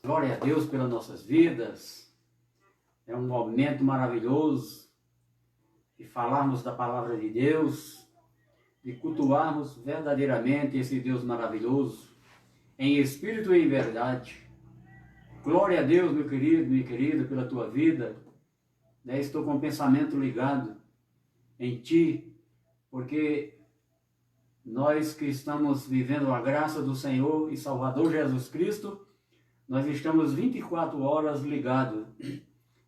Glória a Deus pelas nossas vidas. É um momento maravilhoso de falarmos da palavra de Deus, de cultuarmos verdadeiramente esse Deus maravilhoso, em espírito e em verdade. Glória a Deus, meu querido, minha querida, pela tua vida. Estou com o pensamento ligado em ti, porque nós que estamos vivendo a graça do Senhor e Salvador Jesus Cristo, nós estamos 24 horas ligados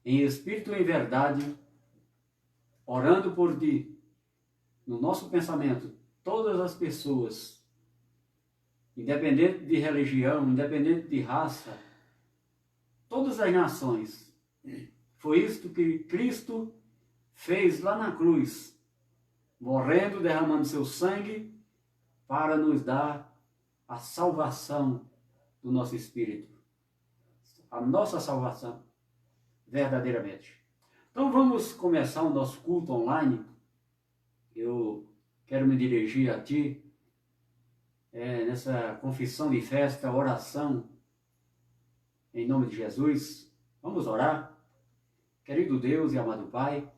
em espírito e em verdade, orando por ti. No nosso pensamento, todas as pessoas, independente de religião, independente de raça, todas as nações. Foi isto que Cristo fez lá na cruz, morrendo, derramando seu sangue para nos dar a salvação do nosso espírito, a nossa salvação, verdadeiramente. Então vamos começar o nosso culto online. Eu quero me dirigir a ti, nessa confissão de festa, oração, em nome de Jesus. Vamos orar. Querido Deus e amado Pai,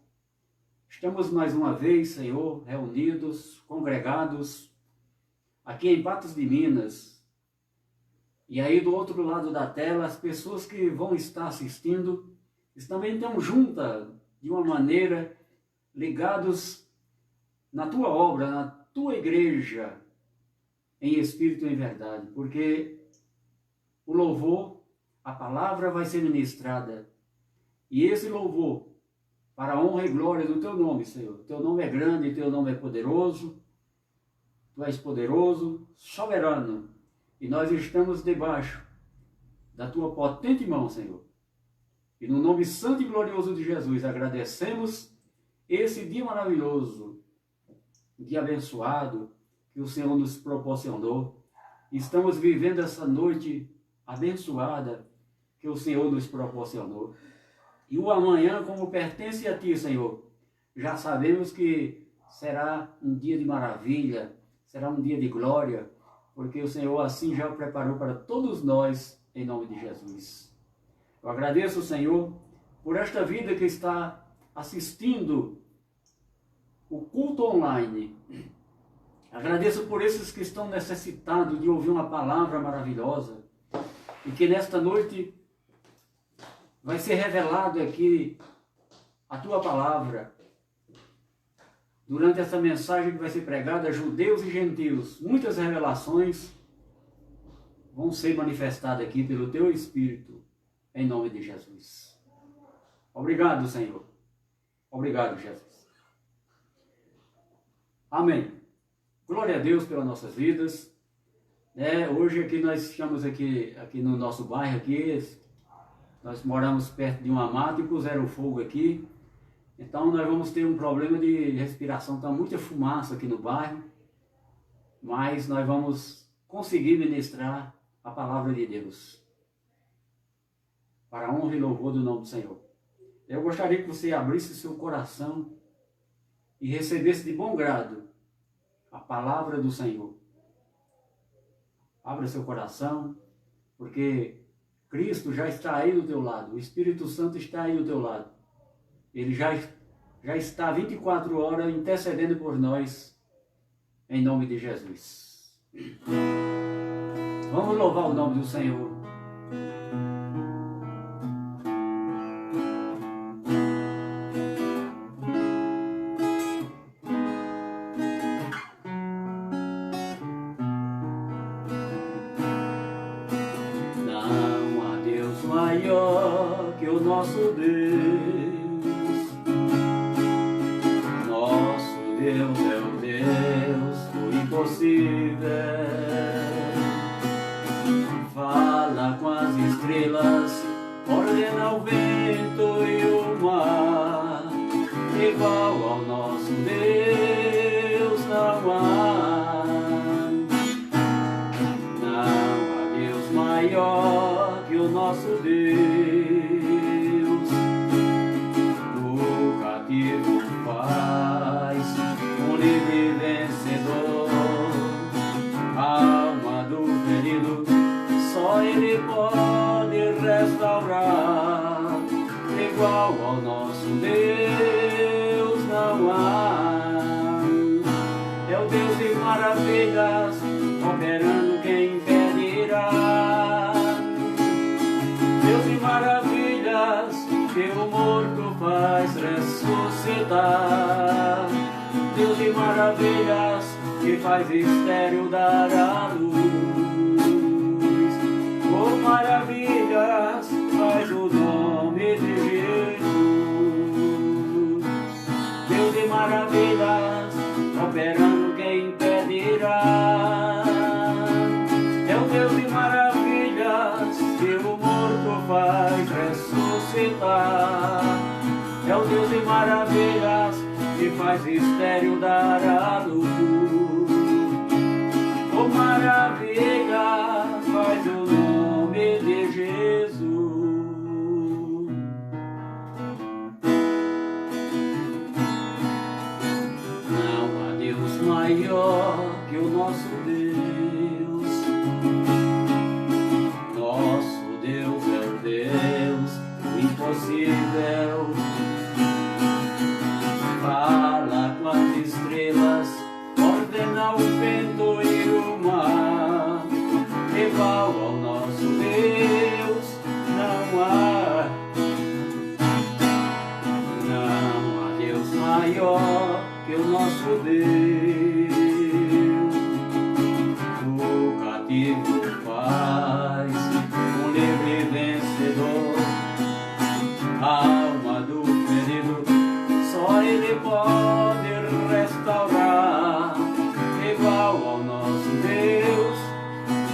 estamos mais uma vez, Senhor, reunidos, congregados, aqui em Patos de Minas. E aí do outro lado da tela, as pessoas que vão estar assistindo, também estão juntas, de uma maneira, ligados na tua obra, na tua igreja, em espírito e em verdade. Porque o louvor, a palavra vai ser ministrada. E esse louvor, para a honra e glória do teu nome, Senhor. Teu nome é grande, teu nome é poderoso. Tu és poderoso, soberano. E nós estamos debaixo da tua potente mão, Senhor. E no nome santo e glorioso de Jesus, agradecemos esse dia maravilhoso, dia abençoado que o Senhor nos proporcionou. Estamos vivendo essa noite abençoada que o Senhor nos proporcionou. E o amanhã, como pertence a ti, Senhor, já sabemos que será um dia de maravilha, será um dia de glória, porque o Senhor assim já o preparou para todos nós, em nome de Jesus. Eu agradeço, Senhor, por esta vida que está assistindo o culto online. Agradeço por esses que estão necessitados de ouvir uma palavra maravilhosa e que nesta noite vai ser revelado aqui a tua palavra. Durante essa mensagem que vai ser pregada a judeus e gentios, muitas revelações vão ser manifestadas aqui pelo teu Espírito, em nome de Jesus. Obrigado, Senhor. Obrigado, Jesus. Amém. Glória a Deus pelas nossas vidas. Hoje aqui nós estamos aqui no nosso bairro aqui. Nós moramos perto de uma mata e puseram fogo aqui. Então nós vamos ter um problema de respiração. Está muita fumaça aqui no bairro. Mas nós vamos conseguir ministrar a palavra de Deus, para a honra e louvor do nome do Senhor. Eu gostaria que você abrisse seu coração e recebesse de bom grado a palavra do Senhor. Abra seu coração, porque Cristo já está aí do teu lado, o Espírito Santo está aí do teu lado. Ele já está 24 horas intercedendo por nós, em nome de Jesus. Vamos louvar o nome do Senhor. Não há Deus maior que o nosso Deus. Nosso Deus é o Deus do impossível. Fala com as estrelas, ordena o vento e o mar. Igual ao nosso Deus não há. Não há Deus maior que o nosso Deus. O cativo faz um livre vencedor. Alma do ferido, só Ele pode Deus não há. É o Deus de maravilhas, operando quem impedirá. Deus de maravilhas, que o morto faz ressuscitar. Deus de maravilhas, que faz estéril dar a luz. Oh, maravilhas faz o nome de Jesus. Deus de maravilhas, operando quem impedirá. É o Deus de maravilhas, que o morto faz ressuscitar. É o Deus de maravilhas, que faz estéril dar a luz. Oh, maravilha faz o nome de Jesus. Não há Deus maior que o nosso Deus. Nosso Deus é o Deus impossível. Fala com as estrelas, ordena o vento e o mar. Igual ao nosso Deus não há. Não há Deus maior que o nosso Deus. O cativo faz um livre vencedor. A alma do ferido só Ele pode restaurar. Igual ao nosso Deus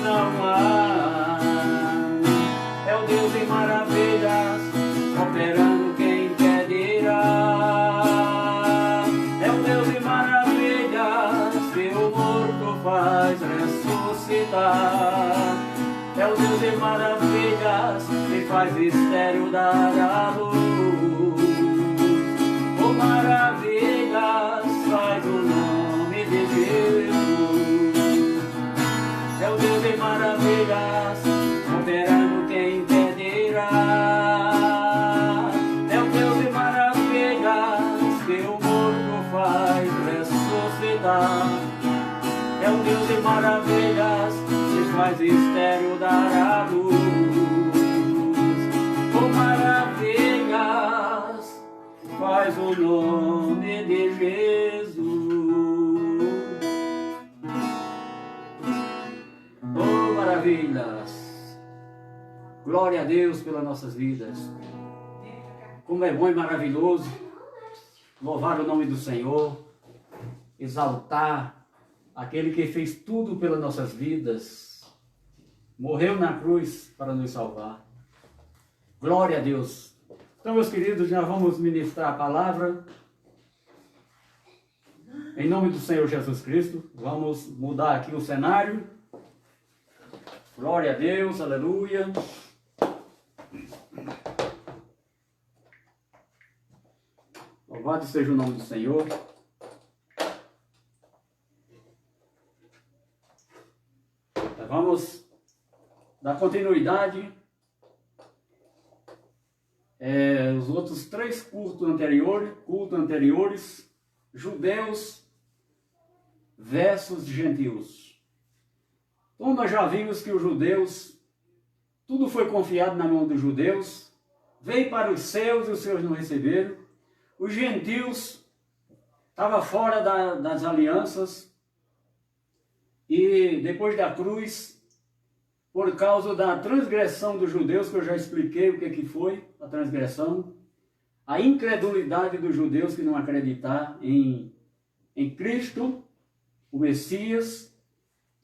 não há. É o Deus de maravilhas, operando quem impedirá. É o Deus de maravilhas, que o morto faz ressuscitar. É o Deus de maravilhas, que faz estéril dar a luz. Oh, maravilhas faz o nome de Jesus. É o Deus de maravilhas, operando quem impedirá. É o Deus de maravilhas, que o morto faz ressuscitar. É o Deus de maravilhas, que faz estéril dar a luz. Oh, maravilhas faz o nome de Jesus. Oh, maravilhas! Glória a Deus pelas nossas vidas. Como é bom e maravilhoso louvar o nome do Senhor, exaltar aquele que fez tudo pelas nossas vidas, morreu na cruz para nos salvar. Glória a Deus! Então, meus queridos, já vamos ministrar a palavra. Em nome do Senhor Jesus Cristo, vamos mudar aqui o cenário. Glória a Deus, aleluia. Louvado seja o nome do Senhor. Vamos dar continuidade os outros 3 cultos anteriores, judeus versus gentios. Então nós já vimos que os judeus, tudo foi confiado na mão dos judeus, veio para os seus e os seus não receberam. Os gentios estavam fora das alianças e depois da cruz, por causa da transgressão dos judeus, que eu já expliquei o que foi a transgressão, a incredulidade dos judeus que não acreditar em Cristo, o Messias.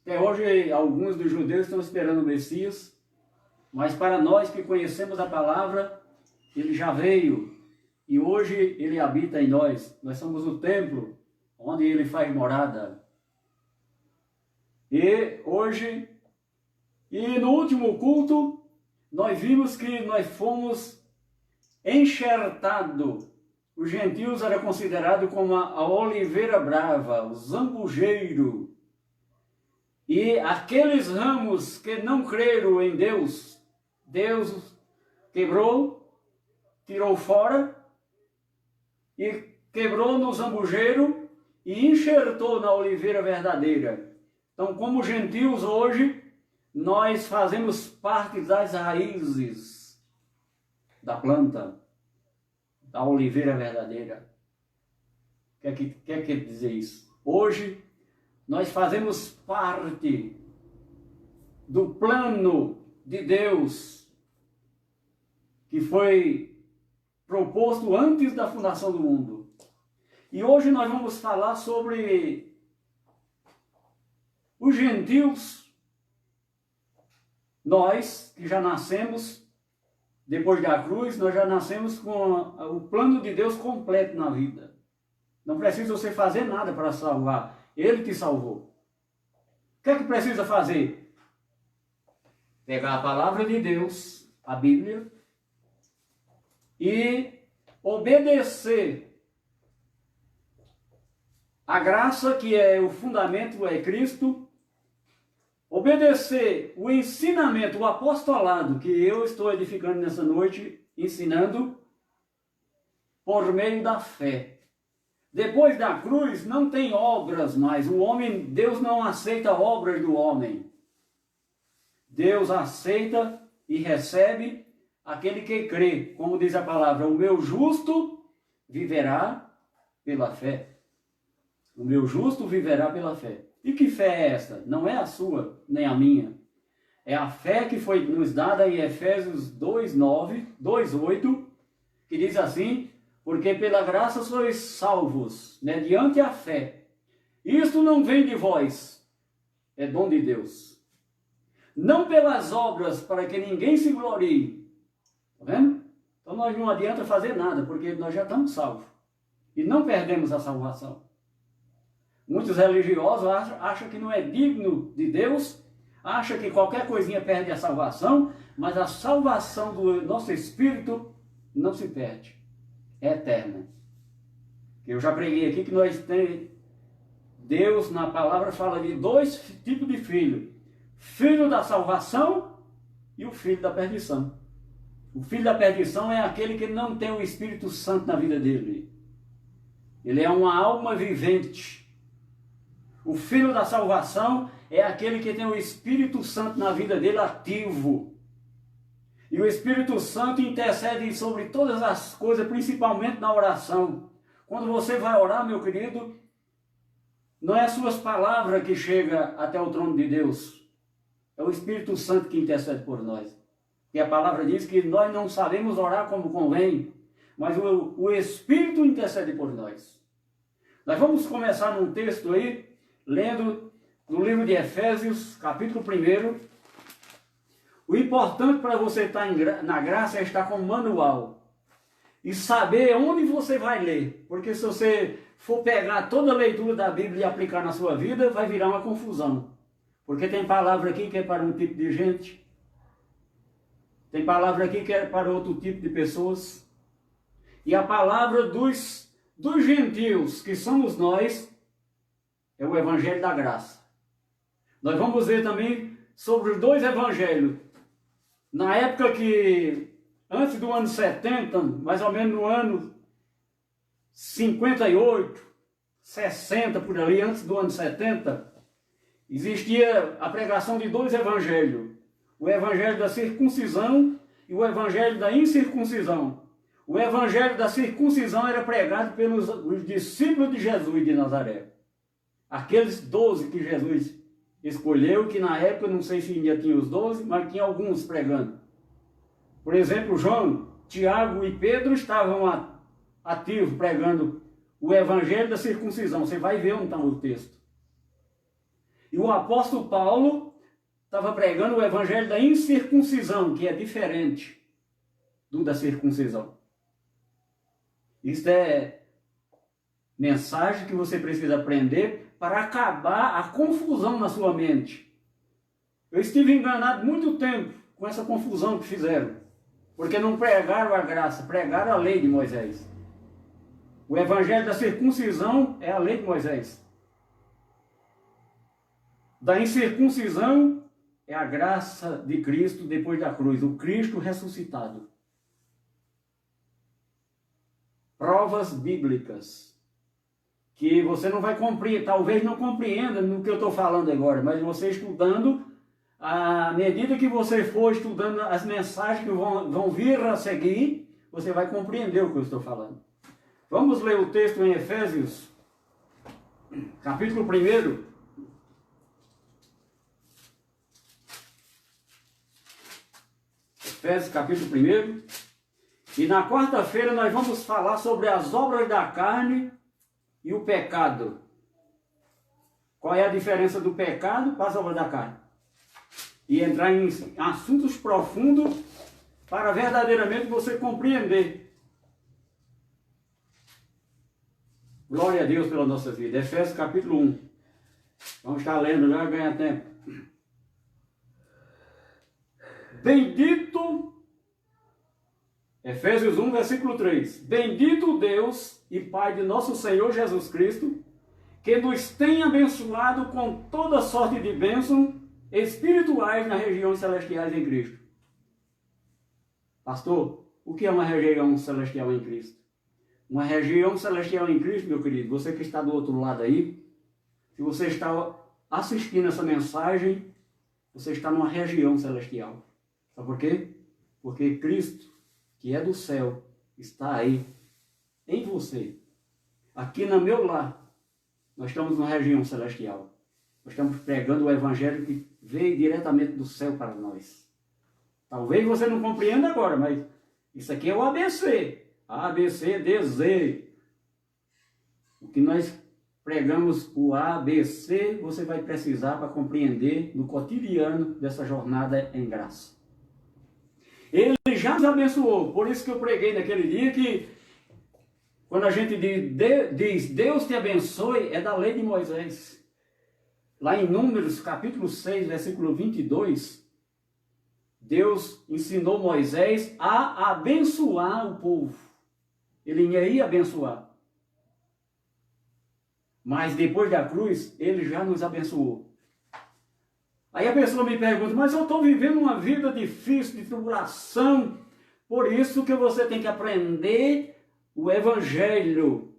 Até hoje alguns dos judeus estão esperando o Messias, mas para nós que conhecemos a palavra, ele já veio e hoje ele habita em nós. Nós somos o templo onde ele faz morada. E hoje, e no último culto, nós vimos que nós fomos enxertados. Os gentios eram considerados como a oliveira brava, o zambujeiro. E aqueles ramos que não creram em Deus, Deus quebrou, tirou fora, e quebrou no zambujeiro e enxertou na oliveira verdadeira. Então, como gentios hoje, nós fazemos parte das raízes da planta, da oliveira verdadeira. O que quer dizer isso? Hoje, nós fazemos parte do plano de Deus que foi proposto antes da fundação do mundo. E hoje nós vamos falar sobre os gentios, nós que já nascemos depois da cruz, nós já nascemos com o plano de Deus completo na vida. Não precisa você fazer nada para salvar, Ele te salvou. O que é que precisa fazer? Pegar a palavra de Deus, a Bíblia, e obedecer a graça que é o fundamento, é Cristo, obedecer o ensinamento, o apostolado que eu estou edificando nessa noite, ensinando por meio da fé. Depois da cruz não tem obras mais. O homem, Deus não aceita obras do homem. Deus aceita e recebe aquele que crê. Como diz a palavra, o meu justo viverá pela fé. O meu justo viverá pela fé. E que fé é essa? Não é a sua, nem a minha. É a fé que foi nos dada em Efésios 2:9, 2:8, que diz assim: porque pela graça sois salvos, mediante a fé. Isto não vem de vós, é dom de Deus. Não pelas obras, para que ninguém se glorie. Está vendo? Então nós não adianta fazer nada, porque nós já estamos salvos. E não perdemos a salvação. Muitos religiosos acham que não é digno de Deus, acham que qualquer coisinha perde a salvação, mas a salvação do nosso espírito não se perde. É eterna. Eu já preguei aqui que nós temos, Deus na palavra fala de dois tipos de filho: filho da salvação e o filho da perdição. O filho da perdição é aquele que não tem o Espírito Santo na vida dele. Ele é uma alma vivente. O filho da salvação é aquele que tem o Espírito Santo na vida dele ativo. E o Espírito Santo intercede sobre todas as coisas, principalmente na oração. Quando você vai orar, meu querido, não é as suas palavras que chegam até o trono de Deus. É o Espírito Santo que intercede por nós. E a palavra diz que nós não sabemos orar como convém, mas o Espírito intercede por nós. Nós vamos começar num texto aí, lendo no livro de Efésios, capítulo 1. O importante para você estar na graça é estar com o manual e saber onde você vai ler, porque se você for pegar toda a leitura da Bíblia e aplicar na sua vida, vai virar uma confusão. Porque tem palavra aqui que é para um tipo de gente, tem palavra aqui que é para outro tipo de pessoas, e a palavra dos gentios, que somos nós, é o Evangelho da Graça. Nós vamos ver também sobre os dois evangelhos. Na época que, antes do ano 70, mais ou menos no ano 58, 60, por ali, antes do ano 70, existia a pregação de dois evangelhos. O evangelho da circuncisão e o evangelho da incircuncisão. O evangelho da circuncisão era pregado pelos os discípulos de Jesus de Nazaré. Aqueles 12 que Jesus escolheu, que na época, não sei se ainda tinha os 12, mas tinha alguns pregando. Por exemplo, João, Tiago e Pedro estavam ativos pregando o evangelho da circuncisão. Você vai ver onde está o texto. E o apóstolo Paulo estava pregando o evangelho da incircuncisão, que é diferente do da circuncisão. Isso é mensagem que você precisa aprender para acabar a confusão na sua mente. Eu estive enganado muito tempo com essa confusão que fizeram, porque não pregaram a graça, pregaram a lei de Moisés. O evangelho da circuncisão é a lei de Moisés. Da incircuncisão é a graça de Cristo depois da cruz, o Cristo ressuscitado. provas bíblicas, que você não vai compreender, talvez não compreenda no que eu estou falando agora, mas você estudando, à medida que você for estudando as mensagens que vão vir a seguir, você vai compreender o que eu estou falando. Vamos ler o texto em Efésios, capítulo 1. Efésios, capítulo 1. E na quarta-feira nós vamos falar sobre as obras da carne e o pecado. Qual é a diferença do pecado para as obras da carne? E entrar em assuntos profundos para verdadeiramente você compreender. Glória a Deus pela nossa vida. Efésios capítulo 1. Vamos estar lendo já, ganha tempo. Bendito, Efésios 1, versículo 3. Bendito Deus e Pai de nosso Senhor Jesus Cristo, que nos tem abençoado com toda sorte de bênçãos espirituais nas regiões celestiais em Cristo. Pastor, o que é uma região celestial em Cristo? Uma região celestial em Cristo, meu querido, você que está do outro lado aí, se você está assistindo essa mensagem, você está numa região celestial. Sabe por quê? Porque Cristo, que é do céu, está aí em você. Aqui no meu lar, nós estamos numa região celestial. Nós estamos pregando o evangelho que veio diretamente do céu para nós. Talvez você não compreenda agora, mas isso aqui é o ABC. A, B, C, D, Z. O que nós pregamos, o A, B, C, você vai precisar para compreender no cotidiano dessa jornada em graça. Ele já nos abençoou. Por isso que eu preguei naquele dia que quando a gente diz Deus te abençoe, é da lei de Moisés. Lá em Números, capítulo 6, versículo 22, Deus ensinou Moisés a abençoar o povo. Ele ia abençoar. Mas depois da cruz, ele já nos abençoou. Aí a pessoa me pergunta, mas eu estou vivendo uma vida difícil, de tribulação. Por isso que você tem que aprender o evangelho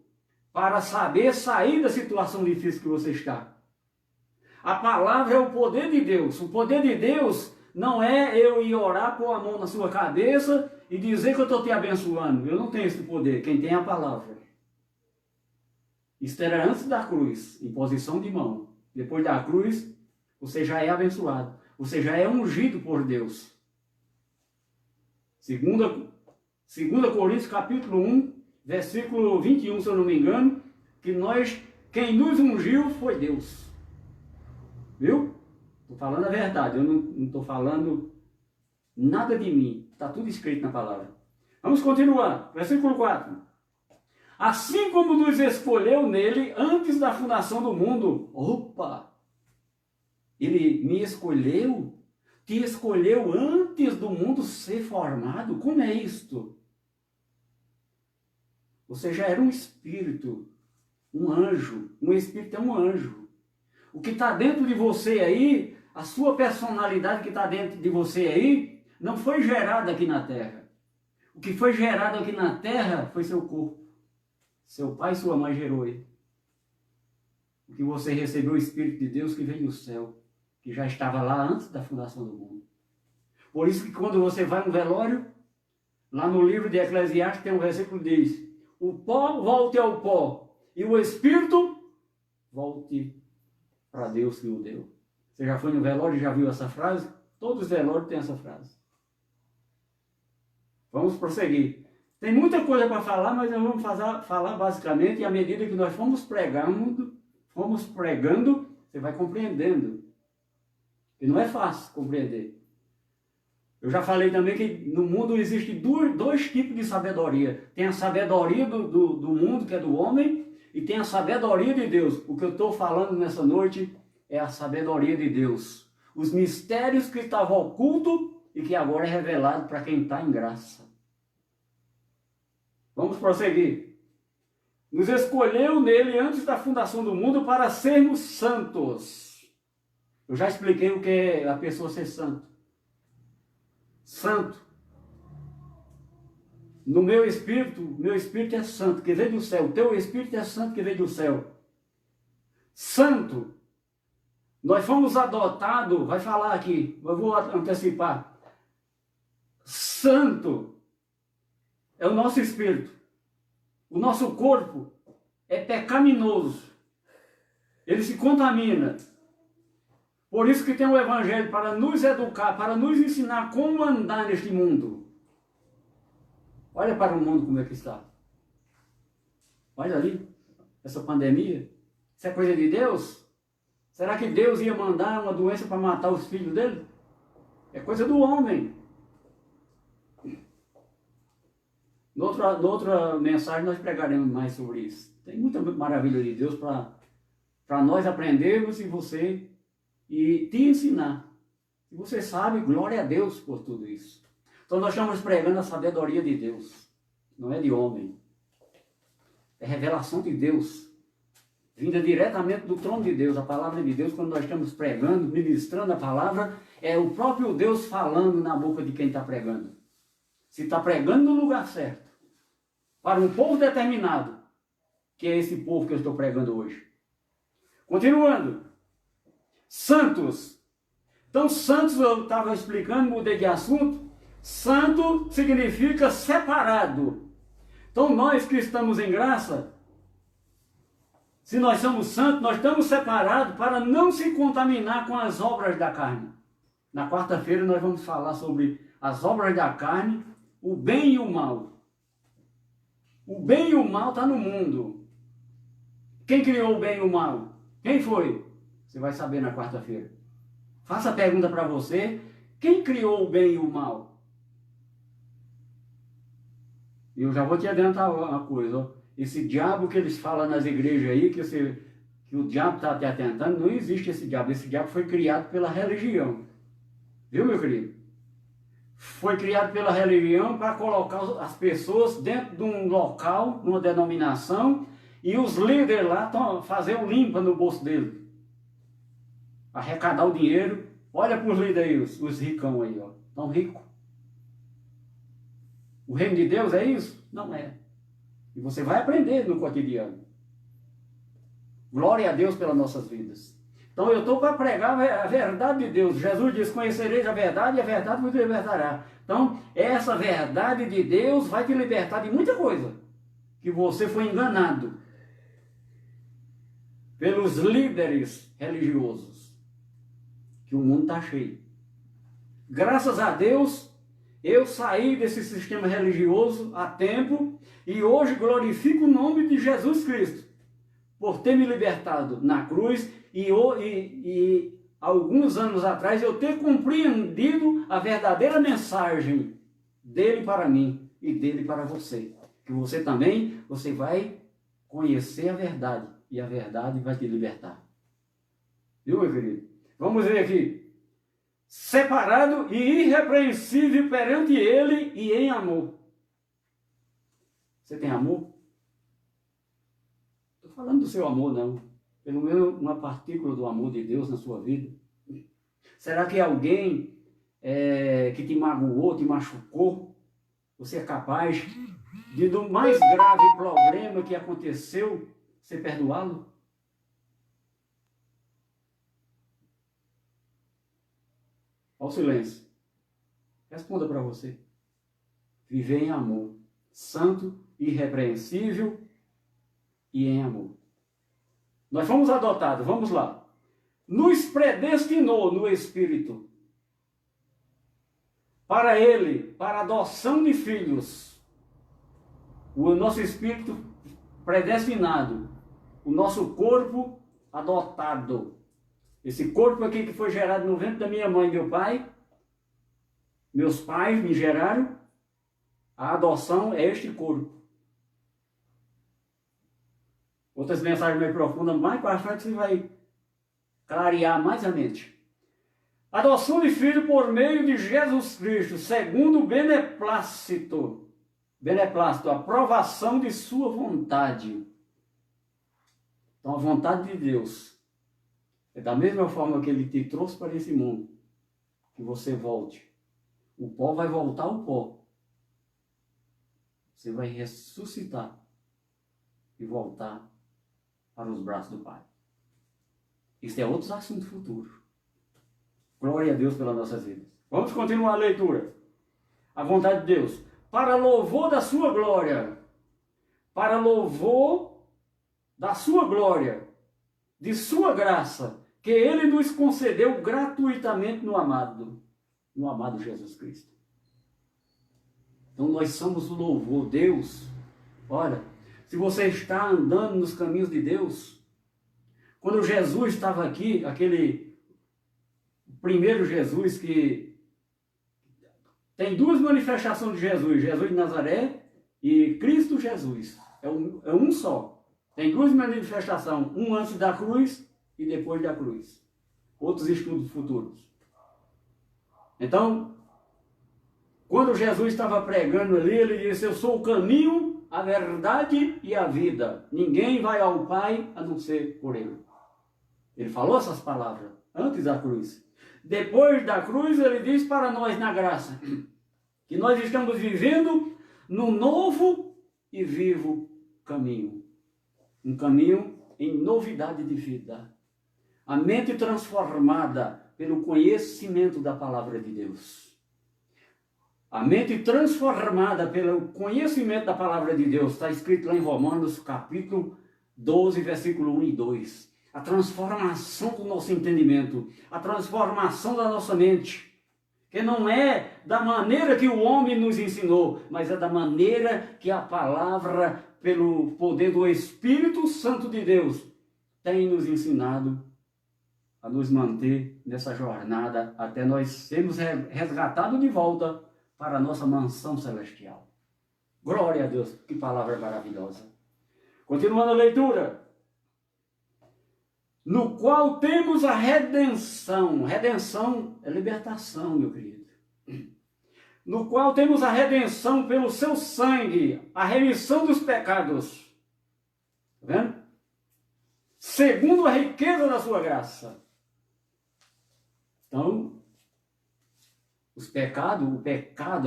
para saber sair da situação difícil que você está. A palavra é o poder de Deus. O poder de Deus não é eu ir orar, pôr a mão na sua cabeça e dizer que eu estou te abençoando. Eu não tenho esse poder. Quem tem é a palavra. Isso era antes da cruz, em posição de mão. Depois da cruz, você já é abençoado. Você já é ungido por Deus. 2 Coríntios capítulo 1, versículo 21, se eu não me engano, que quem nos ungiu foi Deus. Viu? Estou falando a verdade, eu não estou falando nada de mim. Está tudo escrito na palavra. Vamos continuar. Versículo 4. Assim como nos escolheu nele antes da fundação do mundo. Opa! Ele me escolheu? Te escolheu antes do mundo ser formado? Como é isto? Você já era um espírito, um anjo. Um espírito é um anjo. O que está dentro de você aí, a sua personalidade que está dentro de você aí, não foi gerada aqui na terra. O que foi gerado aqui na terra foi seu corpo. Seu pai e sua mãe gerou ele. O que você recebeu o Espírito de Deus que veio do céu, que já estava lá antes da fundação do mundo. Por isso que quando você vai no velório, lá no livro de Eclesiastes tem um versículo que diz: o pó volte ao pó e o Espírito volte para Deus que o deu. Você já foi no velório e já viu essa frase? Todos os velórios têm essa frase. Vamos prosseguir. Tem muita coisa para falar, mas nós vamos falar basicamente, e à medida que nós fomos pregando, você vai compreendendo. E não é fácil compreender. Eu já falei também que no mundo existem dois tipos de sabedoria. Tem a sabedoria do mundo, que é do homem, e tem a sabedoria de Deus. O que eu estou falando nessa noite é a sabedoria de Deus. Os mistérios que estavam ocultos e que agora é revelado para quem está em graça. Vamos prosseguir. Nos escolheu nele antes da fundação do mundo para sermos santos. Eu já expliquei o que é a pessoa ser santo. Santo no meu espírito é santo, que veio do céu. O teu espírito é santo, que veio do céu. Santo. Nós fomos adotados, vai falar aqui, eu vou antecipar. Santo é o nosso espírito. O nosso corpo é pecaminoso. Ele se contamina. Por isso que tem o Evangelho para nos educar, para nos ensinar como andar neste mundo. Olha para o mundo como é que está. Olha ali, essa pandemia. Isso é coisa de Deus? Será que Deus ia mandar uma doença para matar os filhos dele? É coisa do homem. Noutra mensagem nós pregaremos mais sobre isso. Tem muita maravilha de Deus para nós aprendermos e te ensinar. Se você sabe, glória a Deus por tudo isso. Então nós estamos pregando a sabedoria de Deus. Não é de homem. É revelação de Deus. Vinda diretamente do trono de Deus. A palavra de Deus, quando nós estamos pregando, ministrando a palavra, é o próprio Deus falando na boca de quem está pregando. Se está pregando no lugar certo, para um povo determinado, que é esse povo que eu estou pregando hoje. Continuando. Santos. Então, santos, eu estava explicando, mudei de assunto. Santo significa separado. Então, nós que estamos em graça, se nós somos santos, nós estamos separados para não se contaminar com as obras da carne. Na quarta-feira nós vamos falar sobre as obras da carne, o bem e o mal. O bem e o mal está no mundo. Quem criou o bem e o mal? Quem foi? Você vai saber na quarta-feira. Faça a pergunta para você. Quem criou o bem e o mal? E eu já vou te adiantar uma coisa. Ó. Esse diabo que eles falam nas igrejas aí, que o diabo está te atentando, não existe esse diabo. Esse diabo foi criado pela religião. Viu, meu querido? Foi criado pela religião para colocar as pessoas dentro de um local, numa denominação, e os líderes lá fazer o limpa no bolso dele. Arrecadar o dinheiro. Olha para os líderes aí, os ricão aí, ó. Tão ricos. O reino de Deus é isso? Não é. E você vai aprender no cotidiano. Glória a Deus pelas nossas vidas. Então eu estou para pregar a verdade de Deus. Jesus diz, conhecereis a verdade e a verdade vos libertará. Então, essa verdade de Deus vai te libertar de muita coisa. Que você foi enganado pelos líderes religiosos. Que o mundo está cheio. Graças a Deus, eu saí desse sistema religioso há tempo e hoje glorifico o nome de Jesus Cristo por ter me libertado na cruz e alguns anos atrás eu ter compreendido a verdadeira mensagem dele para mim e dele para você. Que você também, você vai conhecer a verdade e a verdade vai te libertar. Viu, meu querido? Vamos ver aqui. Separado e irrepreensível perante ele e em amor. Você tem amor? Estou falando do seu amor, não. Pelo menos uma partícula do amor de Deus na sua vida. Será que alguém que te magoou, te machucou, você é capaz de, do mais grave problema que aconteceu, você perdoá-lo? Ao silêncio. Responda para você. Viver em amor. Santo, irrepreensível e em amor. Nós fomos adotados, vamos lá. Nos predestinou no Espírito para Ele, para a adoção de filhos. O nosso Espírito predestinado. O nosso corpo adotado. Esse corpo aqui que foi gerado no ventre da minha mãe e meu pai, meus pais me geraram, a adoção é este corpo. Outras mensagens mais profundas, mais para frente você vai clarear mais a mente. Adoção de filho por meio de Jesus Cristo, segundo o beneplácito, a aprovação de sua vontade. Então a vontade de Deus é da mesma forma que Ele te trouxe para esse mundo, que você volte. O pó vai voltar ao pó. você vai ressuscitar e voltar para os braços do Pai. Isso é outro assunto futuro. Glória a Deus pelas nossas vidas. Vamos continuar a leitura. A vontade de Deus. Para louvor da sua glória. Para louvor da sua glória. De sua graça. Que Ele nos concedeu gratuitamente no amado Jesus Cristo. Então nós somos o louvor. Deus, olha, se você está andando nos caminhos de Deus, quando Jesus estava aqui, aquele primeiro Jesus, que tem duas manifestações de Jesus, Jesus de Nazaré e Cristo Jesus, é um só. Tem duas manifestações, um antes da cruz e depois da cruz. Outros estudos futuros. Então, quando Jesus estava pregando ali, ele disse: eu sou o caminho, a verdade e a vida. Ninguém vai ao Pai a não ser por Ele. Ele falou essas palavras antes da cruz. Depois da cruz, ele diz para nós na graça que nós estamos vivendo no novo e vivo caminho. Um caminho em novidade de vida. A mente transformada pelo conhecimento da palavra de Deus. A mente transformada pelo conhecimento da palavra de Deus. Está escrito lá em Romanos capítulo 12, versículo 1 e 2. A transformação do nosso entendimento, a transformação da nossa mente, que não é da maneira que o homem nos ensinou, mas é da maneira que a palavra, pelo poder do Espírito Santo de Deus, tem nos ensinado a nos manter nessa jornada até nós sermos resgatados de volta para a nossa mansão celestial. Glória a Deus, que palavra maravilhosa. Continuando a leitura. No qual temos a redenção. Redenção é libertação, meu querido. No qual temos a redenção pelo seu sangue, a remissão dos pecados. Está vendo? Segundo a riqueza da sua graça. Então,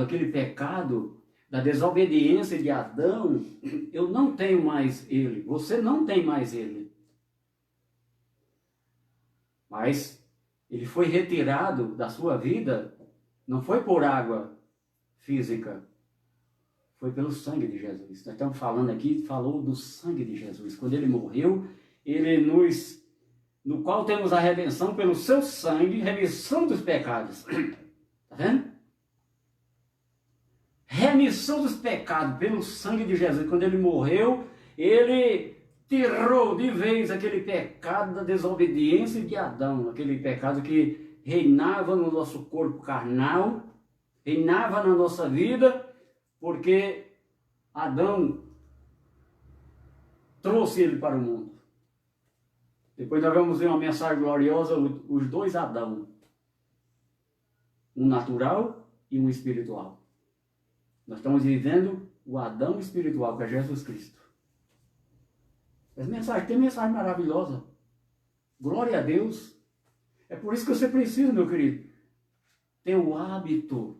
aquele pecado da desobediência de Adão, eu não tenho mais ele. Você não tem mais ele. Mas ele foi retirado da sua vida, não foi por água física, foi pelo sangue de Jesus. Nós estamos falando aqui, falou do sangue de Jesus. Quando ele morreu, no qual temos a redenção pelo seu sangue, remissão dos pecados. Está vendo? Remissão dos pecados pelo sangue de Jesus. Quando ele morreu, ele tirou de vez aquele pecado da desobediência de Adão, aquele pecado que reinava no nosso corpo carnal, reinava na nossa vida, porque Adão trouxe ele para o mundo. Depois nós vamos ver uma mensagem gloriosa, os dois Adão, um natural e um espiritual. Nós estamos vivendo o Adão espiritual, que é Jesus Cristo. Tem mensagem maravilhosa. Glória a Deus. É por isso que você precisa, meu querido, ter o hábito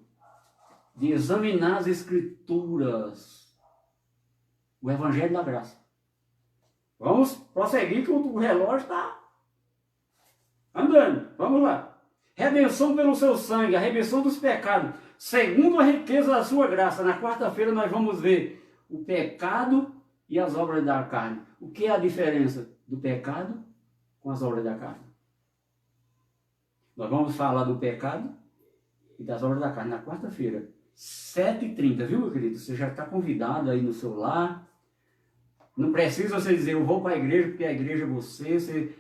de examinar as Escrituras. O Evangelho da Graça. Vamos prosseguir que o relógio está andando. Vamos lá. Redenção pelo seu sangue, a remissão dos pecados, segundo a riqueza da sua graça. Na quarta-feira nós vamos ver o pecado e as obras da carne. O que é a diferença do pecado com as obras da carne? Nós vamos falar do pecado e das obras da carne na quarta-feira, 7h30, viu, meu querido? Você já está convidado aí no seu lar. Não precisa você dizer, eu vou para a igreja, porque a igreja é você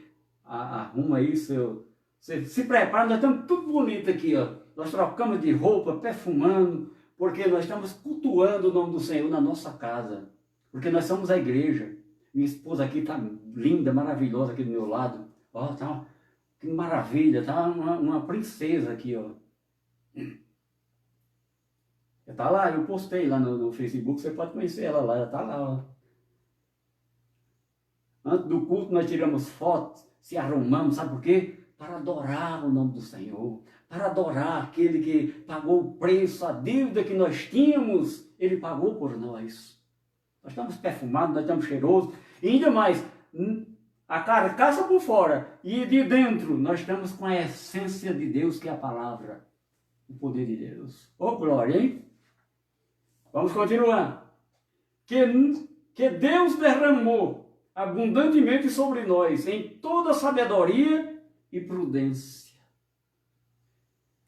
arruma aí você se prepara, nós estamos tudo bonito aqui, ó. Nós trocamos de roupa, perfumando, porque nós estamos cultuando o nome do Senhor na nossa casa. Porque nós somos a igreja. Minha esposa aqui está linda, maravilhosa aqui do meu lado. Ó, tá, que maravilha, está uma princesa aqui, ó. Está lá, eu postei lá no Facebook, você pode conhecer ela lá, ela está lá, ó. Antes do culto nós tiramos fotos, se arrumamos, sabe por quê? Para adorar o nome do Senhor, para adorar aquele que pagou o preço, a dívida que nós tínhamos, ele pagou por nós. Nós estamos perfumados, nós estamos cheirosos, e ainda mais, a carcaça por fora e de dentro, nós estamos com a essência de Deus, que é a palavra, o poder de Deus. Oh, glória, hein? Vamos continuar. Que Deus derramou abundantemente sobre nós em toda sabedoria e prudência,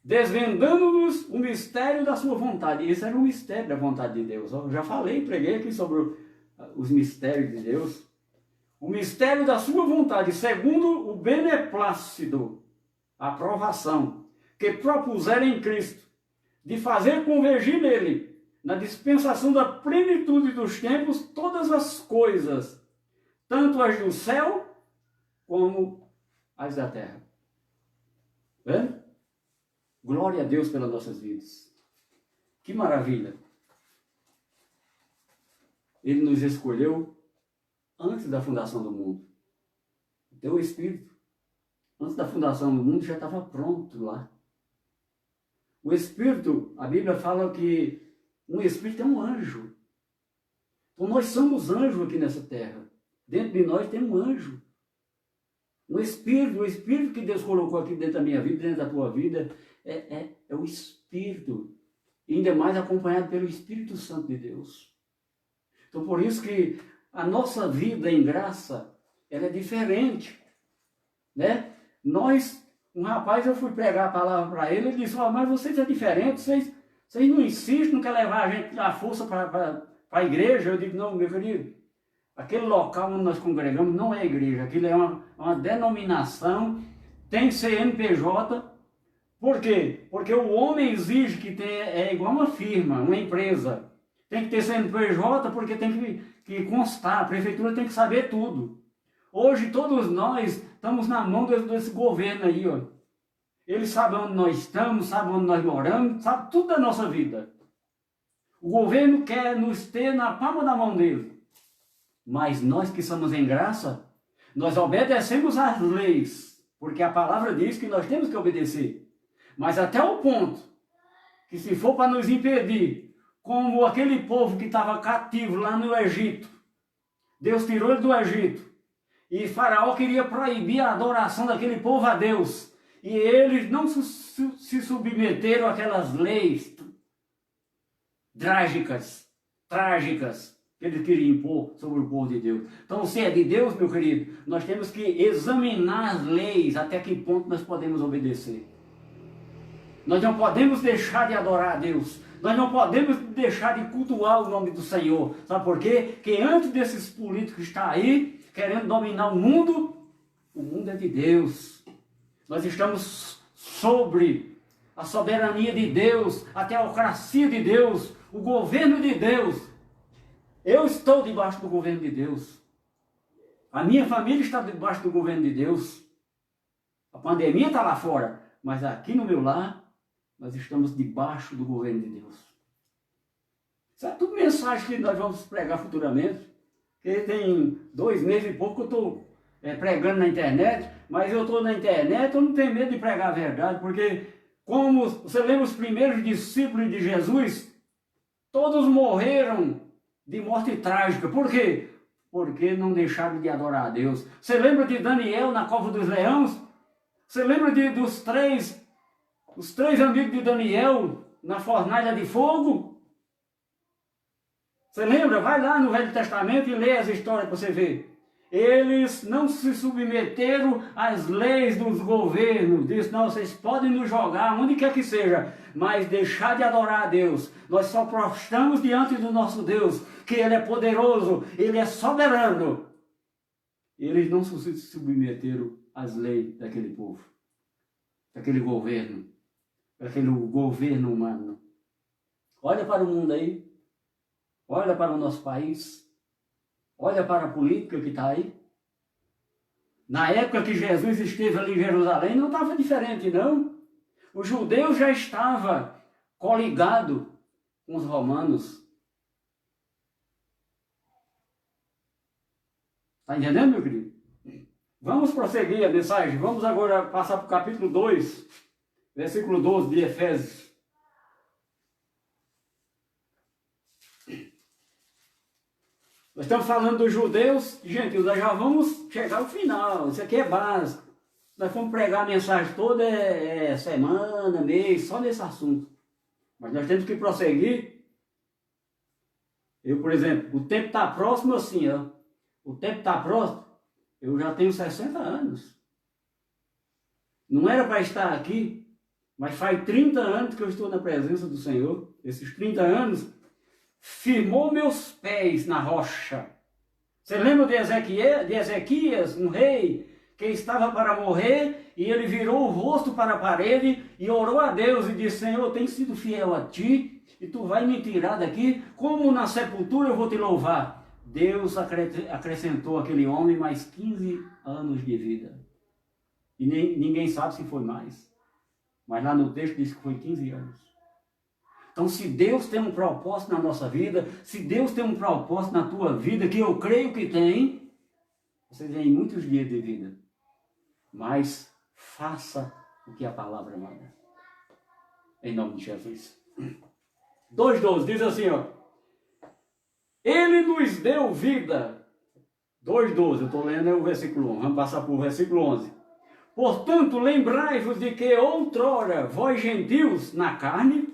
desvendando-nos o mistério da sua vontade. Esse era o mistério da vontade de Deus. Eu já falei, preguei aqui sobre os mistérios de Deus. O mistério da sua vontade, segundo o beneplácito, a aprovação, que propuseram em Cristo, de fazer convergir nele, na dispensação da plenitude dos tempos, todas as coisas, tanto as do céu, como as da terra. Vendo? Glória a Deus pelas nossas vidas. Que maravilha! Ele nos escolheu antes da fundação do mundo. Então o Espírito, antes da fundação do mundo, já estava pronto lá. O Espírito, a Bíblia fala que um Espírito é um anjo. Então nós somos anjos aqui nessa terra. Dentro de nós tem um anjo. O Espírito que Deus colocou aqui dentro da minha vida, dentro da tua vida, é o Espírito. E ainda mais acompanhado pelo Espírito Santo de Deus. Então por isso que a nossa vida em graça, ela é diferente, né? Um rapaz, eu fui pregar a palavra para ele, ele disse, mas vocês é diferente, vocês não insistem, não querem levar a gente à força para a igreja. Eu digo, não, meu querido, aquele local onde nós congregamos não é igreja, aquilo é uma denominação, tem CNPJ. Por quê? Porque o homem exige que é igual uma firma, uma empresa. Tem que ter CNPJ porque tem que constar, a prefeitura tem que saber tudo. Hoje todos nós estamos na mão desse governo aí, ó. Ele sabe onde nós estamos, sabe onde nós moramos, sabe tudo da nossa vida. O governo quer nos ter na palma da mão dele. Mas nós que somos em graça, nós obedecemos às leis, porque a palavra diz que nós temos que obedecer. Mas até o ponto que se for para nos impedir, como aquele povo que estava cativo lá no Egito, Deus tirou ele do Egito, e Faraó queria proibir a adoração daquele povo a Deus, e eles não se submeteram àquelas leis trágicas, que ele queria impor sobre o povo de Deus. Então, se é de Deus, meu querido, nós temos que examinar as leis, até que ponto nós podemos obedecer. Nós não podemos deixar de adorar a Deus. Nós não podemos deixar de cultuar o nome do Senhor. Sabe por quê? Porque antes desses políticos estar aí, querendo dominar o mundo é de Deus. Nós estamos sobre a soberania de Deus, a teocracia de Deus, o governo de Deus. Eu estou debaixo do governo de Deus. A minha família está debaixo do governo de Deus. A pandemia está lá fora, mas aqui no meu lar, nós estamos debaixo do governo de Deus. Isso é tudo mensagem que nós vamos pregar futuramente. Porque tem 2 meses e pouco que eu estou pregando na internet, mas eu estou na internet, eu não tenho medo de pregar a verdade, porque como você lembra os primeiros discípulos de Jesus, todos morreram de morte trágica. Por quê? Porque não deixaram de adorar a Deus. Você lembra de Daniel na cova dos leões? Você lembra dos três amigos de Daniel na fornalha de fogo? Você lembra? Vai lá no Velho Testamento e lê as histórias para você ver. Eles não se submeteram às leis dos governos. Diz, não, vocês podem nos jogar onde quer que seja, mas deixar de adorar a Deus. Nós só prostramos diante do nosso Deus, que Ele é poderoso, Ele é soberano. Eles não se submeteram às leis daquele povo, daquele governo humano. Olha para o mundo aí, olha para o nosso país, olha para a política que está aí. Na época que Jesus esteve ali em Jerusalém, não estava diferente, não. O judeu já estava coligado com os romanos. Está entendendo, meu querido? Vamos prosseguir a mensagem. Vamos agora passar para o capítulo 2. versículo 12 de Efésios. Nós estamos falando dos judeus, gente, nós já vamos chegar ao final, isso aqui é básico. Nós vamos pregar a mensagem toda, semana, mês, só nesse assunto. Mas nós temos que prosseguir. Eu, por exemplo, o tempo está próximo assim, ó. O tempo está próximo, eu já tenho 60 anos. Não era para estar aqui, mas faz 30 anos que eu estou na presença do Senhor. Esses 30 anos firmou meus pés na rocha. Você lembra de Ezequias, um rei que estava para morrer, e ele virou o rosto para a parede e orou a Deus e disse: Senhor, eu tenho sido fiel a ti, e tu vai me tirar daqui, como na sepultura eu vou te louvar. Deus acrescentou àquele homem mais 15 anos de vida. E ninguém sabe se foi mais. Mas lá no texto diz que foi 15 anos. Então, se Deus tem um propósito na nossa vida, se Deus tem um propósito na tua vida, que eu creio que tem, você tem muitos dias de vida. Mas faça o que a palavra manda. Em nome de Jesus. 2:12 diz assim, ó. Ele nos deu vida. 2:12, eu estou lendo o versículo 11. Vamos passar para o versículo 11. Portanto, lembrai-vos de que outrora vós gentios na carne,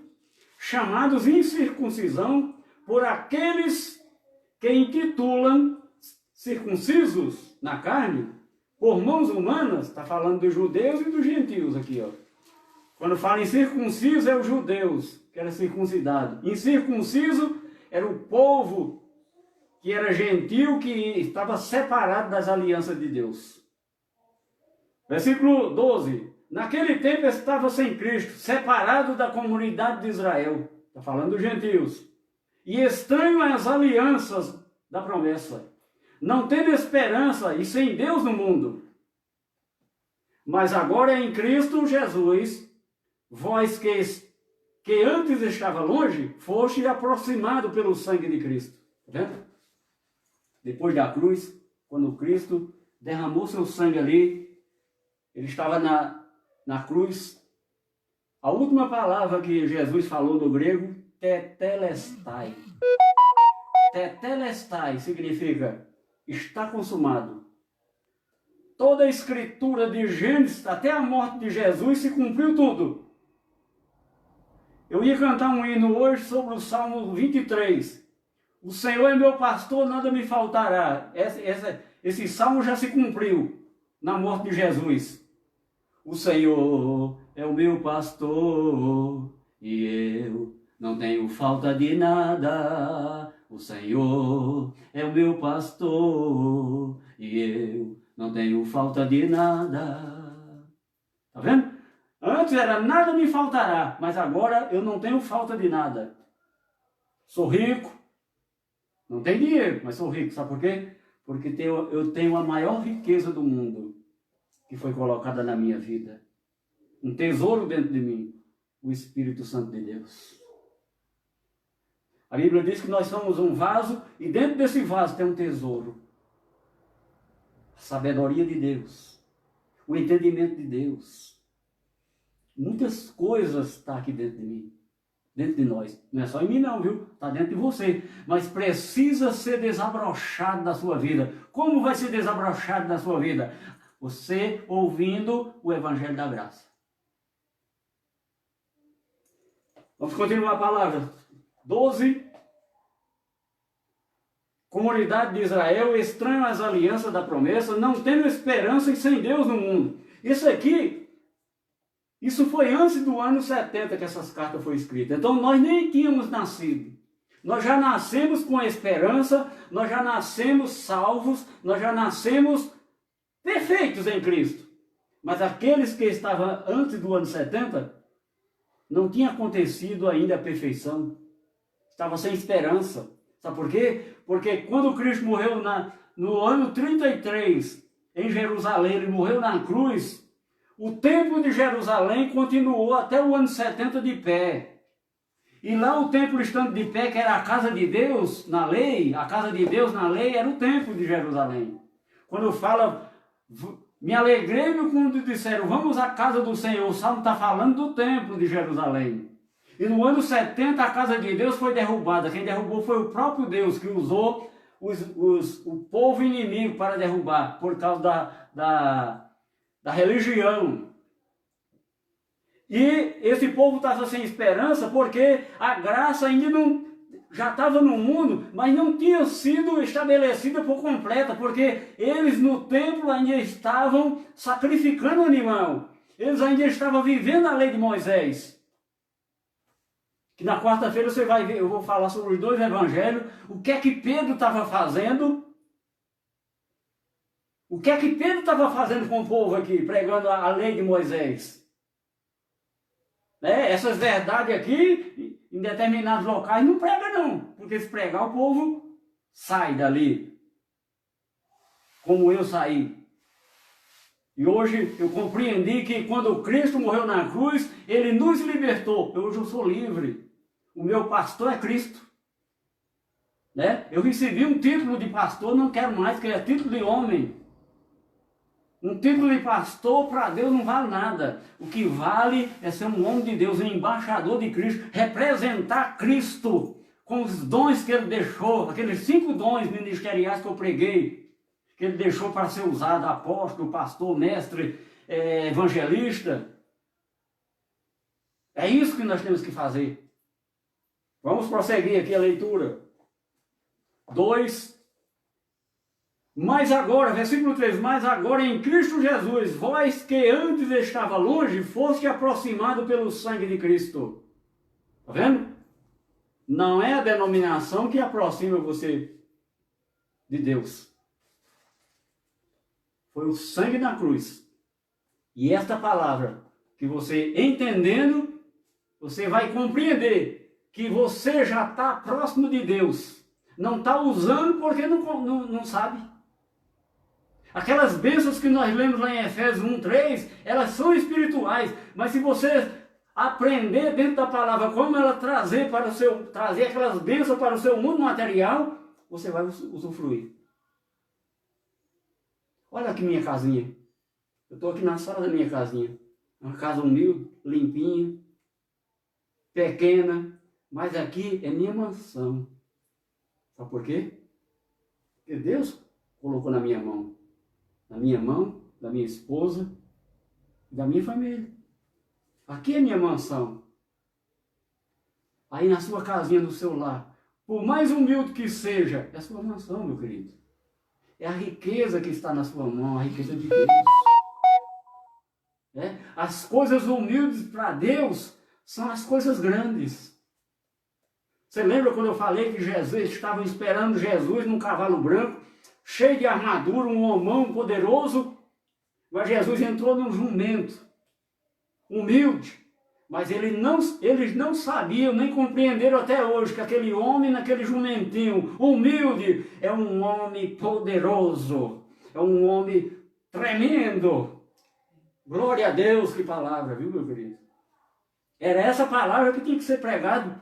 chamados incircuncisão por aqueles que intitulam circuncisos na carne, por mãos humanas, está falando dos judeus e dos gentios aqui, ó. Quando fala em circunciso é os judeus, que era circuncidado. Incircunciso era o povo que era gentil, que estava separado das alianças de Deus. Versículo 12. Naquele tempo estava sem Cristo, separado da comunidade de Israel. Está falando dos gentios. E estranho às alianças da promessa. Não tendo esperança e sem Deus no mundo. Mas agora em Cristo Jesus, vós que antes estava longe, foste aproximado pelo sangue de Cristo. Está vendo? Depois da cruz, quando Cristo derramou seu sangue ali, ele estava na cruz. A última palavra que Jesus falou no grego, tetelestai. Tetelestai significa está consumado. Toda a escritura de Gênesis, até a morte de Jesus, se cumpriu tudo. Eu ia cantar um hino hoje sobre o Salmo 23. O Senhor é meu pastor, nada me faltará. Esse salmo já se cumpriu na morte de Jesus. O Senhor é o meu pastor e eu não tenho falta de nada. O Senhor é o meu pastor e eu não tenho falta de nada. Tá vendo? Antes era nada me faltará, mas agora eu não tenho falta de nada. Sou rico, não tenho dinheiro, mas sou rico. Sabe por quê? Porque eu tenho a maior riqueza do mundo que foi colocada na minha vida. Um tesouro dentro de mim, o Espírito Santo de Deus. A Bíblia diz que nós somos um vaso e dentro desse vaso tem um tesouro. A sabedoria de Deus, o entendimento de Deus. Muitas coisas estão aqui dentro de mim, dentro de nós. Não é só em mim não, viu? Está dentro de você. Mas precisa ser desabrochado da sua vida. Como vai ser desabrochado da sua vida? Você ouvindo o Evangelho da Graça. Vamos continuar a palavra. 12. Comunidade de Israel, estranho às alianças da promessa, não tendo esperança e sem Deus no mundo. Isso foi antes do ano 70 que essas cartas foram escritas. Então nós nem tínhamos nascido. Nós já nascemos com a esperança, nós já nascemos salvos, nós já nascemos perfeitos em Cristo. Mas aqueles que estavam antes do ano 70, não tinha acontecido ainda a perfeição. Estava sem esperança. Sabe por quê? Porque quando Cristo morreu no ano 33, em Jerusalém, ele morreu na cruz, o templo de Jerusalém continuou até o ano 70 de pé. E lá o templo estando de pé, que era a casa de Deus na lei, a casa de Deus na lei era o templo de Jerusalém. Quando fala, Me alegrei quando disseram, vamos à casa do Senhor. O Salmo está falando do templo de Jerusalém. E no ano 70 a casa de Deus foi derrubada. Quem derrubou foi o próprio Deus, que usou o povo inimigo para derrubar, por causa da religião. E esse povo estava sem esperança, porque a graça ainda não... já estava no mundo, mas não tinha sido estabelecida por completa, porque eles no templo ainda estavam sacrificando o animal. Eles ainda estavam vivendo a lei de Moisés. Que na quarta-feira você vai ver, eu vou falar sobre os dois evangelhos, o que é que Pedro estava fazendo. O que é que Pedro estava fazendo com o povo aqui, pregando a lei de Moisés? Essas verdades aqui, em determinados locais, não prega não, porque se pregar o povo sai dali, como eu saí. E hoje eu compreendi que quando Cristo morreu na cruz, Ele nos libertou. Hoje eu sou livre, o meu pastor é Cristo. Eu recebi um título de pastor, não quero mais, que é título de homem. Um título de pastor para Deus não vale nada. O que vale é ser um homem de Deus, um embaixador de Cristo, representar Cristo com os dons que Ele deixou, aqueles 5 dons ministeriais que eu preguei, que Ele deixou para ser usado, apóstolo, pastor, mestre, evangelista. É isso que nós temos que fazer. Vamos prosseguir aqui a leitura. 2. Mas agora, versículo 3, mas agora em Cristo Jesus, vós que antes estava longe, foste aproximado pelo sangue de Cristo. Está vendo? Não é a denominação que aproxima você de Deus. Foi o sangue na cruz. E esta palavra, que você entendendo, você vai compreender que você já está próximo de Deus. Não está usando porque não sabe. Aquelas bênçãos que nós lemos lá em Efésios 1:3, elas são espirituais, mas se você aprender dentro da palavra como ela trazer aquelas bênçãos para o seu mundo material, você vai usufruir. Olha aqui minha casinha. Eu estou aqui na sala da minha casinha. Uma casa humilde, limpinha, pequena, mas aqui é minha mansão. Sabe por quê? Porque Deus colocou na minha mão. Da minha esposa, da minha família. Aqui é minha mansão. Aí na sua casinha, no seu lar, por mais humilde que seja, é a sua mansão, meu querido. É a riqueza que está na sua mão, a riqueza de Deus. As coisas humildes para Deus são as coisas grandes. Você lembra quando eu falei que Jesus estava esperando Jesus num cavalo branco, cheio de armadura, um homão poderoso, mas Jesus entrou num jumento, humilde, mas eles não sabiam, nem compreenderam até hoje, que aquele homem naquele jumentinho, humilde, é um homem poderoso, é um homem tremendo. Glória a Deus, que palavra, viu, meu querido? Era essa palavra que tinha que ser pregada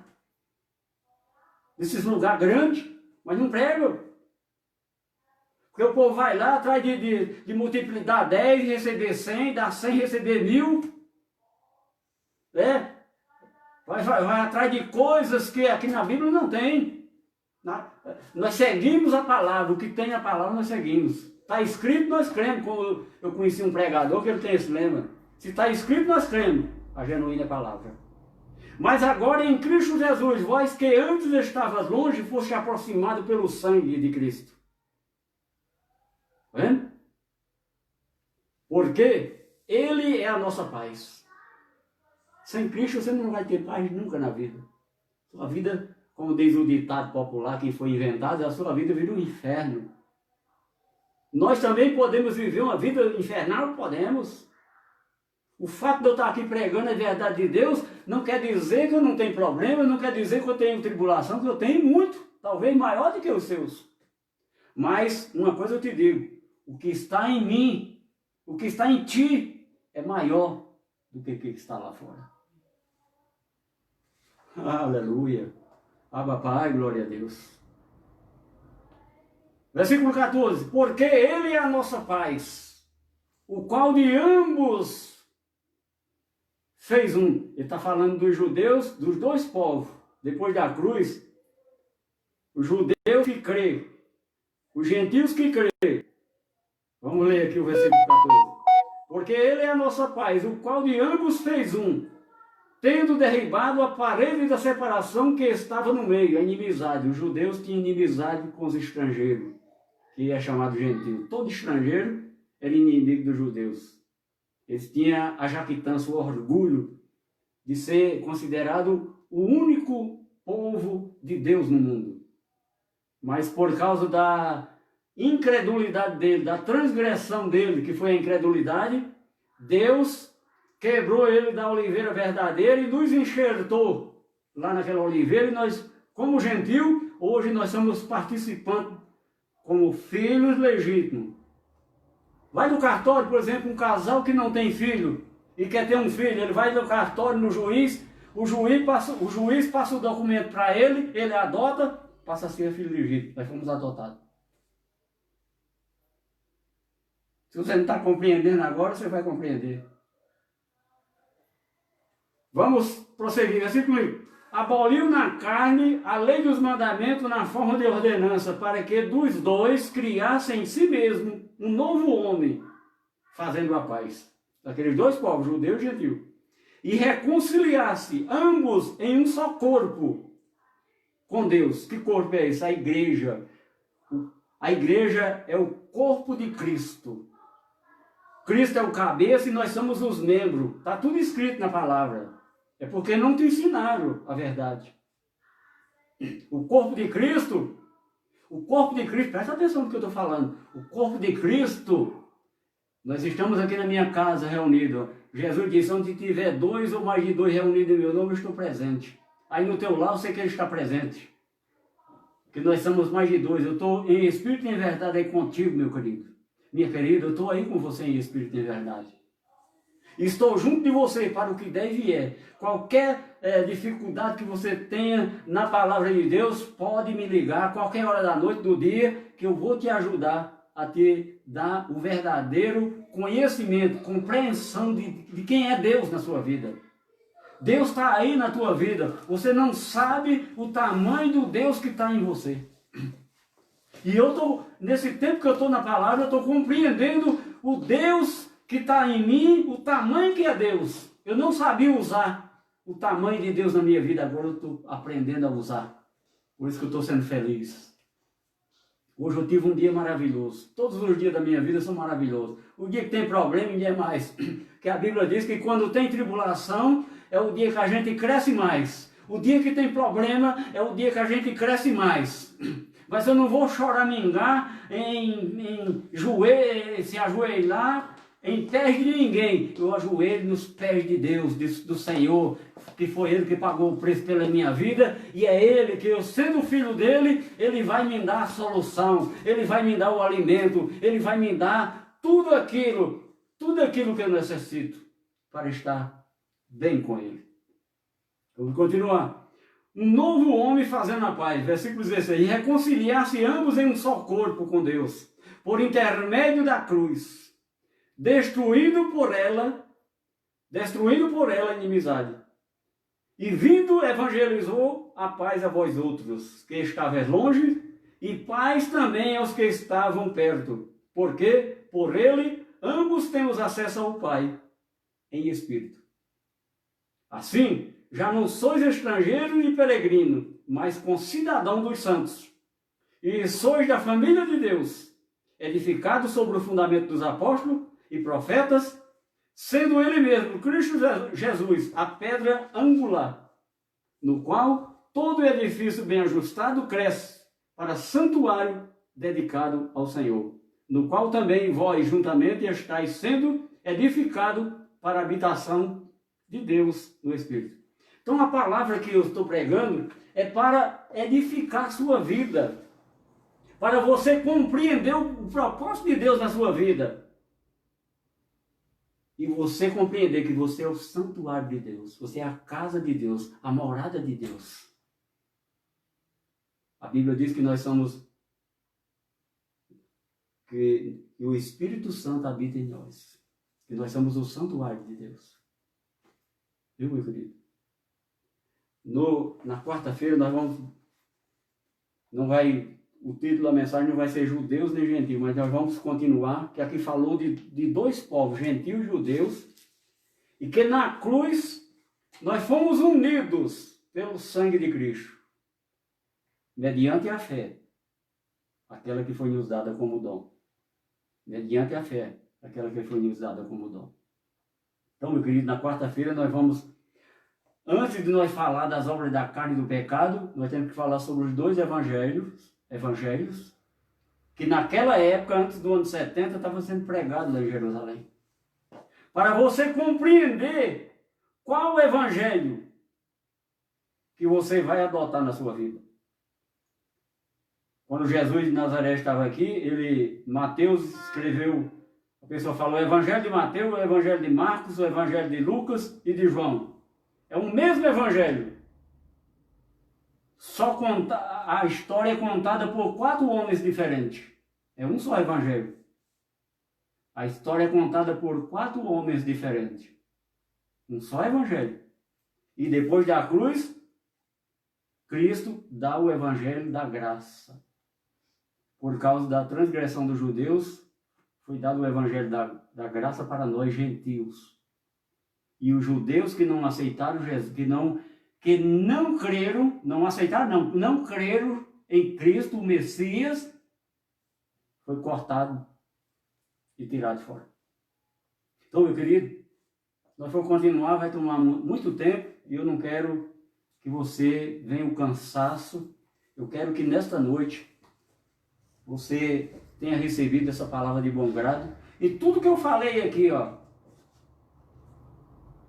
nesses lugares grandes, mas não pregam. Porque o povo vai lá atrás de multiplicar 10 e receber 100, dar 100 e receber 1000. Vai atrás de coisas que aqui na Bíblia não tem. Nós seguimos a palavra, o que tem a palavra nós seguimos. Está escrito, nós cremos. Como eu conheci um pregador que ele tem esse lema. Se está escrito, nós cremos. A genuína palavra. Mas agora em Cristo Jesus, vós que antes estavas longe, foste aproximado pelo sangue de Cristo. Vendo? Porque Ele é a nossa paz. Sem Cristo você não vai ter paz nunca na vida. Sua vida, como diz o ditado popular que foi inventado, a sua vida vira um inferno. Nós também podemos viver uma vida infernal? Podemos. O fato de eu estar aqui pregando a verdade de Deus não quer dizer que eu não tenho problema, não quer dizer que eu tenho tribulação, que eu tenho muito, talvez maior do que os seus. Mas uma coisa eu te digo, o que está em mim, o que está em ti, é maior do que o que está lá fora. Aleluia. Abba Pai, glória a Deus. Versículo 14. Porque Ele é a nossa paz. o qual de ambos fez um. Ele está falando dos judeus, dos dois povos. Depois da cruz, os judeus que crê, os gentios que crê. Vamos ler aqui o versículo 14. Porque ele é a nossa paz, o qual de ambos fez um, tendo derribado a parede da separação que estava no meio, a inimizade. Os judeus tinham inimizade com os estrangeiros, que é chamado gentio. Todo estrangeiro era inimigo dos judeus. Eles tinham a jactância, o orgulho de ser considerado o único povo de Deus no mundo. Mas por causa da incredulidade dele, da transgressão dele, que foi a incredulidade, Deus quebrou ele da oliveira verdadeira e nos enxertou lá naquela oliveira, e nós, como gentil, hoje nós somos participantes como filhos legítimos. Vai no cartório, por exemplo, um casal que não tem filho e quer ter um filho, ele vai no cartório, no juiz, o juiz passa o documento para ele, ele adota, passa a ser filho legítimo. Nós fomos adotados. Se você não está compreendendo agora, você vai compreender. Vamos prosseguir. Versículo 1. Aboliu na carne a lei dos mandamentos na forma de ordenança, para que dos dois criassem em si mesmo um novo homem, fazendo a paz. Daqueles dois povos, judeu e gentil. E reconciliasse ambos em um só corpo com Deus. Que corpo é esse? A igreja. A igreja é o corpo de Cristo. Cristo é o cabeça e nós somos os membros. Está tudo escrito na palavra. É porque não te ensinaram a verdade. O corpo de Cristo, presta atenção no que eu estou falando. O corpo de Cristo, nós estamos aqui na minha casa reunidos. Jesus disse, onde tiver 2 ou mais de 2 reunidos em meu nome, eu estou presente. Aí no teu lado, eu sei que ele está presente. Que nós somos mais de 2. Eu estou em espírito e em verdade aí contigo, meu querido. Minha querida, eu estou aí com você em espírito e em verdade. Estou junto de você para o que der e vier. Qualquer dificuldade que você tenha na palavra de Deus, pode me ligar a qualquer hora da noite, do dia, que eu vou te ajudar a te dar o verdadeiro conhecimento, compreensão de quem é Deus na sua vida. Deus está aí na tua vida. Você não sabe o tamanho do Deus que está em você. E eu estou, nesse tempo que eu estou na palavra, eu estou compreendendo o Deus que está em mim, o tamanho que é Deus. Eu não sabia usar o tamanho de Deus na minha vida, agora eu estou aprendendo a usar. Por isso que eu estou sendo feliz. Hoje eu tive um dia maravilhoso. Todos os dias da minha vida são maravilhosos. O dia que tem problema, ninguém é mais. Que a Bíblia diz que quando tem tribulação, é o dia que a gente cresce mais. O dia que tem problema, é o dia que a gente cresce mais. Mas eu não vou choramingar se ajoelhar em pés de ninguém. Eu ajoelho nos pés de Deus, do Senhor, que foi Ele que pagou o preço pela minha vida, e é Ele que, eu sendo filho dEle, Ele vai me dar a solução, Ele vai me dar o alimento, Ele vai me dar tudo aquilo que eu necessito para estar bem com Ele. Vamos continuar. Um novo homem fazendo a paz, versículo 16, e reconciliar-se ambos em um só corpo com Deus, por intermédio da cruz, destruindo por ela a inimizade. E vindo evangelizou a paz a vós outros, que estavam longe, e paz também aos que estavam perto, porque por ele ambos temos acesso ao Pai em espírito. Assim, já não sois estrangeiro nem peregrino, mas concidadão dos santos, e sois da família de Deus, edificados sobre o fundamento dos apóstolos e profetas, sendo ele mesmo, Cristo Jesus, a pedra angular, no qual todo edifício bem ajustado cresce para santuário dedicado ao Senhor, no qual também vós juntamente estáis sendo edificado para a habitação de Deus no Espírito. Então a palavra que eu estou pregando é para edificar a sua vida, para você compreender o propósito de Deus na sua vida. E você compreender que você é o santuário de Deus, você é a casa de Deus, a morada de Deus. A Bíblia diz que nós somos, que o Espírito Santo habita em nós. que nós somos o santuário de Deus. Viu, meu querido? Na quarta-feira nós vamos... O título da mensagem não vai ser judeus nem gentios, mas nós vamos continuar, que aqui falou de dois povos, gentios e judeus, e que na cruz nós fomos unidos pelo sangue de Cristo, mediante a fé, aquela que foi nos dada como dom. Mediante a fé, aquela que foi nos dada como dom. Então, meu querido, na quarta-feira nós vamos, antes de nós falar das obras da carne e do pecado, nós temos que falar sobre os dois evangelhos, que naquela época, antes do ano 70, estavam sendo pregados lá em Jerusalém. Para você compreender qual o evangelho que você vai adotar na sua vida. Quando Jesus de Nazaré estava aqui, Mateus escreveu, a pessoa falou o evangelho de Mateus, o evangelho de Marcos, o evangelho de Lucas e de João. É o mesmo evangelho. Só a história é contada por 4 homens diferentes. É um só evangelho. A história é contada por 4 homens diferentes. Um só evangelho. E depois da cruz, Cristo dá o evangelho da graça. Por causa da transgressão dos judeus, foi dado o evangelho da graça para nós gentios. E os judeus que não aceitaram Jesus, que não creram, não creram em Cristo, o Messias, foi cortado e tirado fora. Então, meu querido, nós vamos continuar, vai tomar muito tempo, e eu não quero que você venha o cansaço. Eu quero que nesta noite você tenha recebido essa palavra de bom grado. E tudo que eu falei aqui, ó,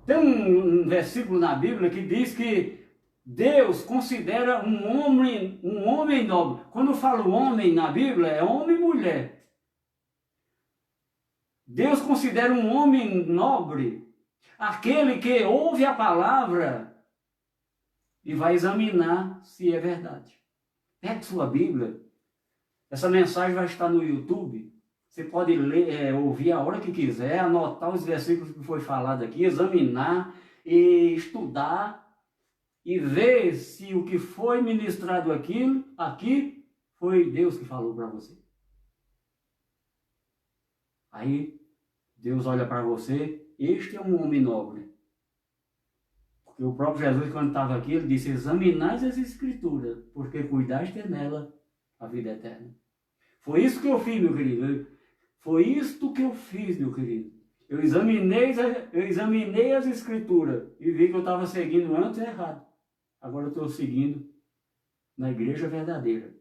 tem um versículo na Bíblia que diz que Deus considera um homem nobre. Quando eu falo homem na Bíblia, é homem e mulher. Deus considera um homem nobre aquele que ouve a palavra e vai examinar se é verdade. Pegue sua Bíblia. Essa mensagem vai estar no YouTube. Você pode ler, ouvir a hora que quiser, anotar os versículos que foi falado aqui, examinar e estudar e ver se o que foi ministrado aqui foi Deus que falou para você. Aí Deus olha para você, este é um homem nobre. Porque o próprio Jesus, quando estava aqui, ele disse: examinais as Escrituras, porque cuidaste nela a vida eterna. Foi isso que eu fiz, meu querido. Foi isto que eu fiz, meu querido. Eu examinei as Escrituras e vi que eu estava seguindo antes errado. Agora eu estou seguindo na igreja verdadeira,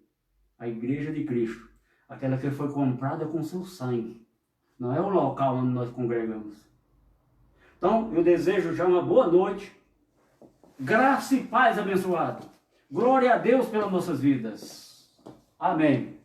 a igreja de Cristo, aquela que foi comprada com seu sangue. Não é o local onde nós congregamos. Então, eu desejo já uma boa noite, graça e paz abençoado. Glória a Deus pelas nossas vidas. Amém.